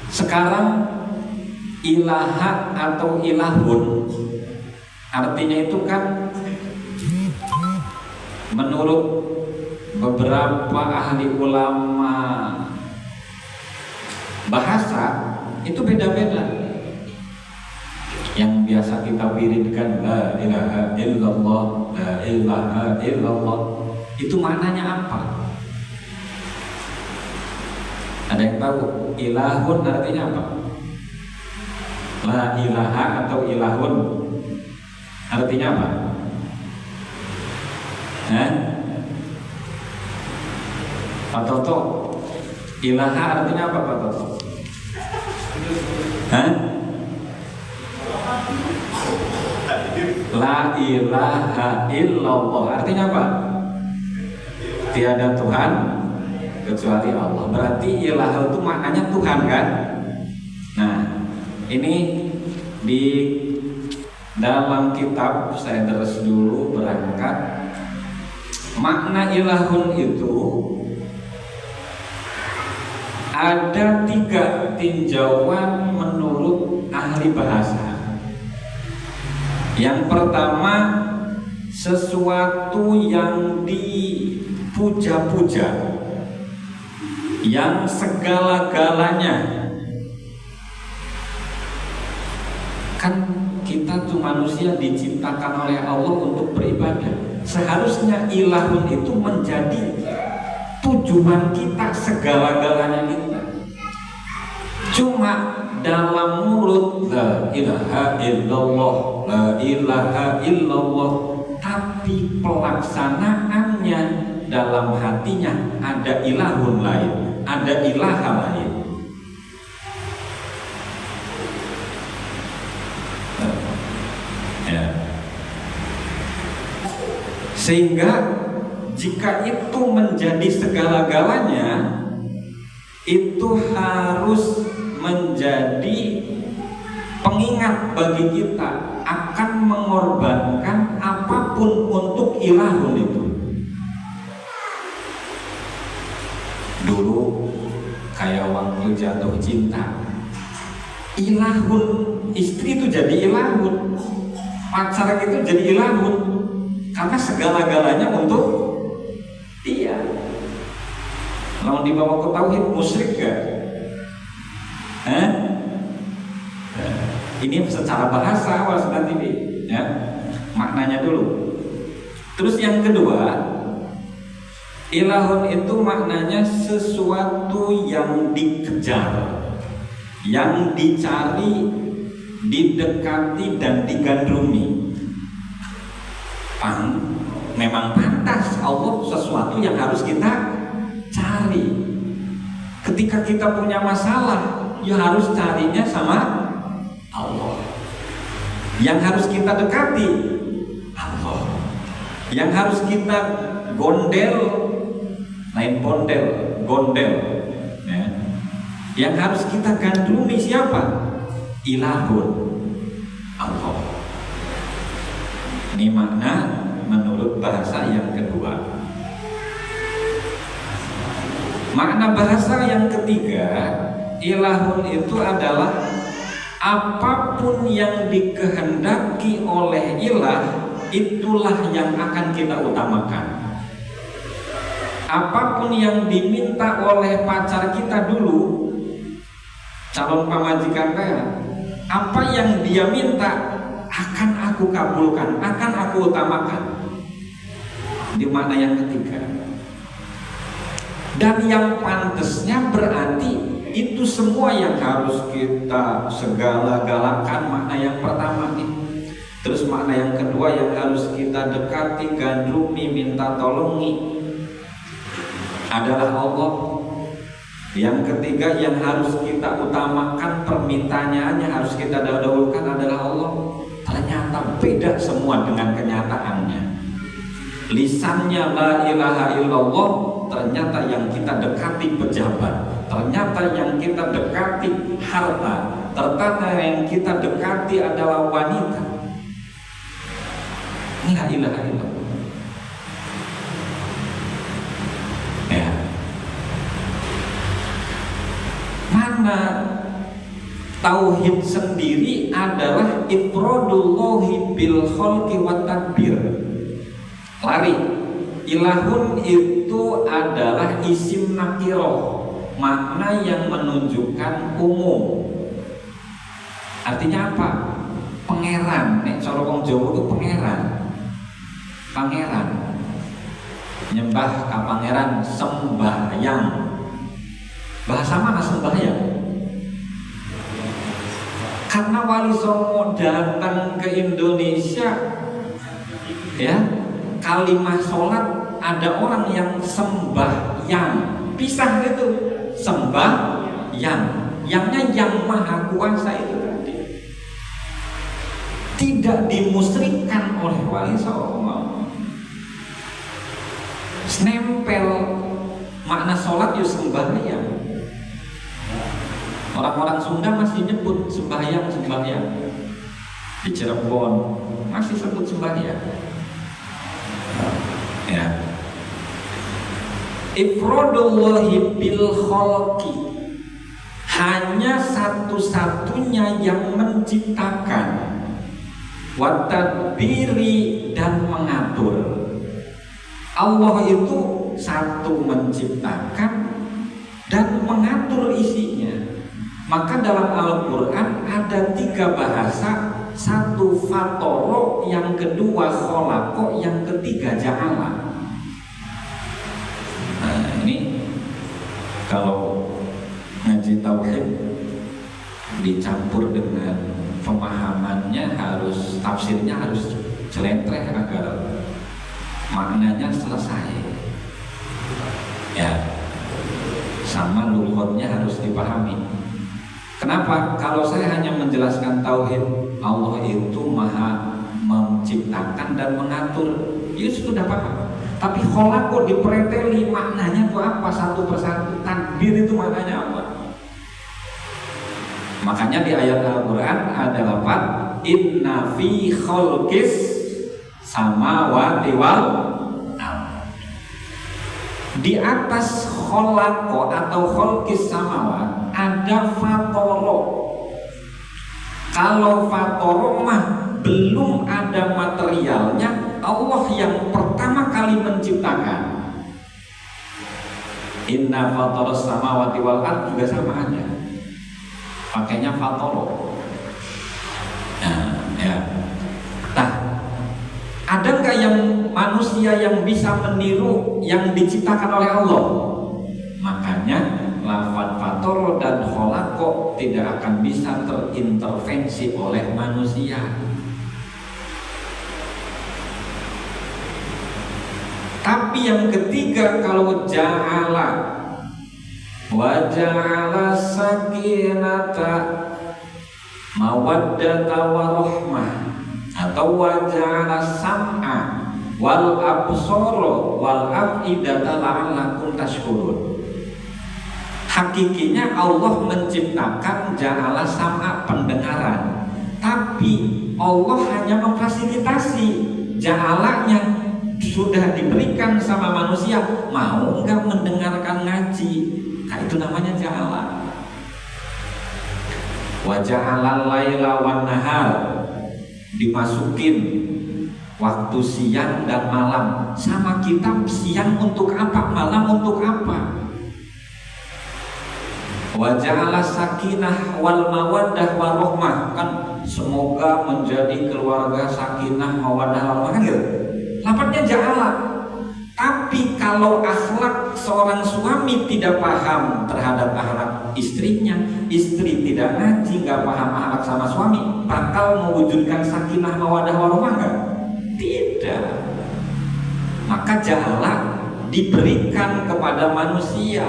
Sekarang ilaha atau ilahun artinya itu kan menurut beberapa ahli ulama bahasa itu beda-beda. Yang biasa kita wiridkan la ilaha illallah, la ilaha illallah, itu maknanya apa? Ada yang tahu? Ilahun artinya apa? La ilaha atau ilahun artinya apa? Pak Toto, ilaha artinya apa Pak Toto? La ilaha illallah artinya apa? Tiada Tuhan kecuali Allah. Berarti ilah itu maknanya Tuhan kan? Nah, ini di dalam kitab saya terus dulu berangkat. Makna ilahun itu ada 3 tinjauan menurut ahli bahasa. Yang pertama, sesuatu yang dipuja-puja, yang segala-galanya. Kan kita tuh manusia diciptakan oleh Allah untuk beribadah. Seharusnya ilahun itu menjadi tujuan kita, segala-galanya kita. Cuma dalam mulut la ilaha illallah, la ilaha illallah, tapi pelaksanaannya dalam hatinya ada ilahun lain, ada ilaha lain. Ya. Sehingga jika itu menjadi segala-galanya, itu harus menjadi pengingat bagi kita akan mengorbankan apapun untuk ilahun itu. Dulu kayak waktu jatuh cinta, ilahun istri itu jadi ilahun, pacar itu jadi ilahun, karena segala-galanya untuk dia. Kalau dibawa ke tauhid musyrik gak? Ini secara bahasa awal nanti ya, maknanya dulu. Terus yang kedua, ilahun itu maknanya sesuatu yang dikejar, yang dicari, didekati dan digandrungi. Memang pantas Allah sesuatu yang harus kita cari. Ketika kita punya masalah, ya harus carinya sama Allah. Yang harus kita dekati Allah. Yang harus kita gondel, lain pondel, gondel ya. Yang harus kita gandrungi siapa? Ilahun, Allah. Ini makna menurut bahasa yang kedua. Makna bahasa yang ketiga, ilahun itu adalah apapun yang dikehendaki oleh ilah, itulah yang akan kita utamakan. Apapun yang diminta oleh pacar kita dulu, calon pamajikan saya, apa yang dia minta akan aku kabulkan, akan aku utamakan. Di makna yang ketiga. Dan yang pantasnya berarti itu semua yang harus kita segala-galakan, makna yang pertama nih. Terus makna yang kedua yang harus kita dekati, gandrungi, minta tolongi adalah Allah. Yang ketiga yang harus kita utamakan, permintaannya harus kita dahulukan adalah Allah. Ternyata beda semua dengan kenyataannya. Lisannya la ilaha illallah, ternyata yang kita dekati pejabat, ternyata yang kita dekati harta, ternyata yang kita dekati adalah wanita. Ini la ilaha illallah ya. Mana Tauhid sendiri adalah ifradullahi bil khalqi wat tadbir. Lari. Ilahun itu adalah isim nakiroh, makna yang menunjukkan umum. Artinya apa? Pangeran. Nek cara wong Jawa itu pangeran. Pangeran. Nyembah ka pangeran, sembahyang. Bahasa mana sembahyang? Karena Wali Songo datang ke Indonesia, ya, kalimat sholat ada orang yang sembahyang, pisah itu sembahyang, yangnya yang maha kuasa itu tadi tidak dimusyrikkan oleh Wali Songo. Nempel makna sholat itu sembahyang. Orang-orang Sunda masih nyebut sembahyang di Cirebon masih sebut sembahyang. Ya. Ifradullahi bil khalqi, hanya satu-satunya yang menciptakan, wa tadbiri, dan mengatur. Allah itu satu menciptakan dan mengatur isinya. Maka dalam Al-Quran ada 3 bahasa, satu fatoro, yang kedua kholako, yang ketiga ja'ala. Nah ini kalau ngaji tauhid dicampur dengan pemahamannya, harus tafsirnya harus celentreh agar maknanya selesai. Ya, sama lughotnya harus dipahami. Kenapa? Kalau saya hanya menjelaskan tauhid, Allah itu maha menciptakan dan mengatur, ya sudah paham. Tapi kholako dipreteli, maknanya itu apa satu persatu. Tadbir itu maknanya apa? Makanya di ayat Al-Quran ada lafaz inna fi khalqis samawati wal ardh. Di atas kholako atau khalqis samawat ada fatoro. Kalau fatoro mah belum ada materialnya, Allah yang pertama kali menciptakan. Inna fatoros samawati wal ardh juga sama aja, pakainya fatoro. Nah, ya. Nah, ada nggak yang manusia yang bisa meniru yang diciptakan oleh Allah? Makanya lafaz fatoro dan kholako tidak akan bisa terintervensi oleh manusia. Tapi yang ketiga, kalau ja'ala, wa ja'ala sakinata mawaddata warahmah, atau wa ja'ala sam'a wal absara wal afidata la'allakum tashkurun. Hakikinya Allah menciptakan ja'ala sam'a, pendengaran, tapi Allah hanya memfasilitasi. Ja'alanya sudah diberikan sama manusia, mau nggak mendengarkan ngaji, nah itu namanya ja'ala. Wa ja'alal laila wan nahar, dimasukin waktu siang dan malam. Sama kita, siang untuk apa, malam untuk apa. Wa ja'ala sakinah wal mawaddah warahmah, kan semoga menjadi keluarga sakinah mawaddah warahmah, kan lapatnya ja'ala. Tapi kalau akhlak seorang suami tidak paham terhadap akhlak istrinya, istri tidak ngaji, nggak paham akhlak sama suami, bakal mewujudkan sakinah mawaddah warahmah nggak? Tidak. Maka ja'ala diberikan kepada manusia